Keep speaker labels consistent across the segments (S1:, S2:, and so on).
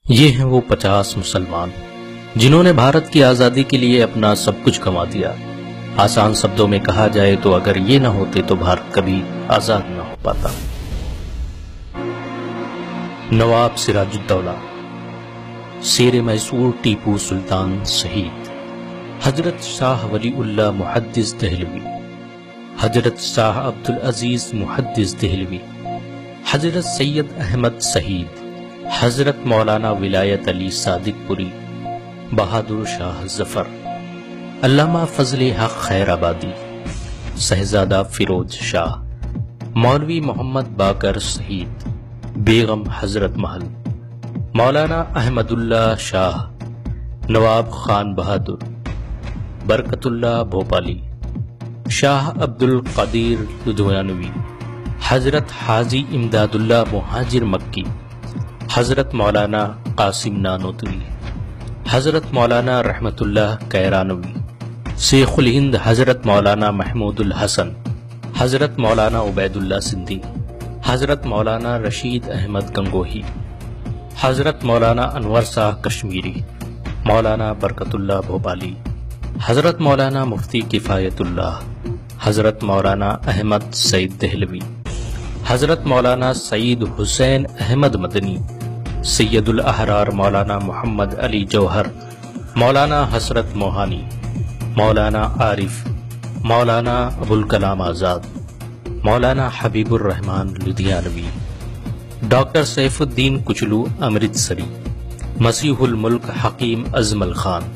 S1: یہ ہیں وہ 50 مسلمان جنہوں نے بھارت کی آزادی کے لیے اپنا سب کچھ گنوا دیا۔ آسان شبدوں میں کہا جائے تو اگر یہ نہ ہوتے تو بھارت کبھی آزاد نہ ہو پاتا۔ نواب سراج الدولہ، شیر میسور ٹیپو سلطان شہید، حضرت شاہ ولی اللہ محدث دہلوی، حضرت شاہ عبدالعزیز محدث دہلوی، حضرت سید احمد شہید، حضرت مولانا ولایت علی صادق پوری، بہادر شاہ ظفر، علامہ فضل حق خیر آبادی، شہزادہ فیروز شاہ، مولوی محمد باقر شہید، بیگم حضرت محل، مولانا احمد اللہ شاہ، نواب خان بہادر، برکت اللہ بھوپالی، شاہ عبد القدیر لدھیانوی، حضرت حاجی امداد اللہ مہاجر مکی، حضرت مولانا قاسم نانوتوی، حضرت مولانا رحمت اللہ کیرانوی، شیخ الہند حضرت مولانا محمود الحسن، حضرت مولانا عبید اللہ سندھی، حضرت مولانا رشید احمد گنگوہی، حضرت مولانا انور شاہ کشمیری، مولانا برکت اللہ بھوپالی، حضرت مولانا مفتی کفایت اللہ، حضرت مولانا احمد سعید دہلوی، حضرت مولانا سعید حسین احمد مدنی، سید الاحرار مولانا محمد علی جوہر، مولانا حسرت موہانی، مولانا عارف، مولانا ابوالکلام آزاد، مولانا حبیب الرحمن لدھیانوی، ڈاکٹر سیف الدین کچلو امرتسری، مسیح الملک حکیم اجمل خان،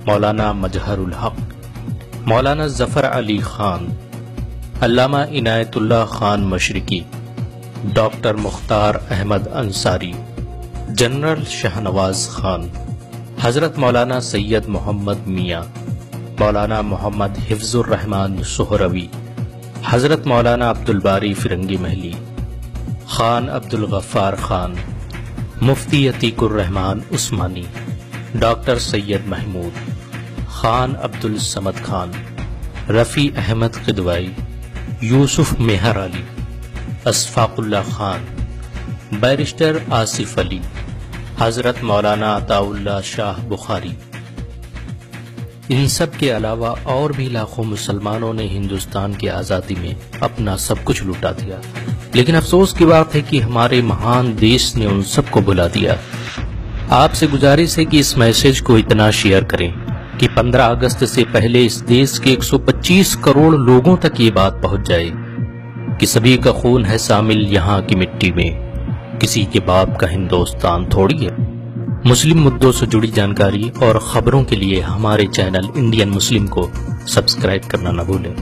S1: مولانا مجہر الحق، مولانا ظفر علی خان، علامہ عنایت اللہ خان مشرقی، ڈاکٹر مختار احمد انصاری، جنرل شہنواز خان، حضرت مولانا سید محمد میاں، مولانا محمد حفظ الرحمن سہروی، حضرت مولانا عبدالباری فرنگی محلی، خان عبدالغفار خان، مفتی عتیق الرحمن عثمانی، ڈاکٹر سید محمود، خان عبدالصمد خان، رفیع احمد قدوائی، یوسف مہر علی، اشفاق اللہ خان، بیرسٹر آصف علی، حضرت مولانا عطاء اللہ شاہ بخاری۔ ان سب کے علاوہ اور بھی لاکھوں مسلمانوں نے ہندوستان کی آزادی میں اپنا سب کچھ لٹا دیا، لیکن افسوس کی بات ہے کہ ہمارے مہان دیش نے ان سب کو بھلا دیا۔ آپ سے گزارش ہے کہ اس میسج کو اتنا شیئر کریں کہ 15 اگست سے پہلے اس دیش کے 125 کروڑ لوگوں تک یہ بات پہنچ جائے کہ سبھی کا خون ہے شامل یہاں کی مٹی میں، کسی کے باپ کا ہندوستان تھوڑی ہے۔ مسلم مدعوں سے جڑی جانکاری اور خبروں کے لیے ہمارے چینل انڈین مسلم کو سبسکرائب کرنا نہ بھولیں۔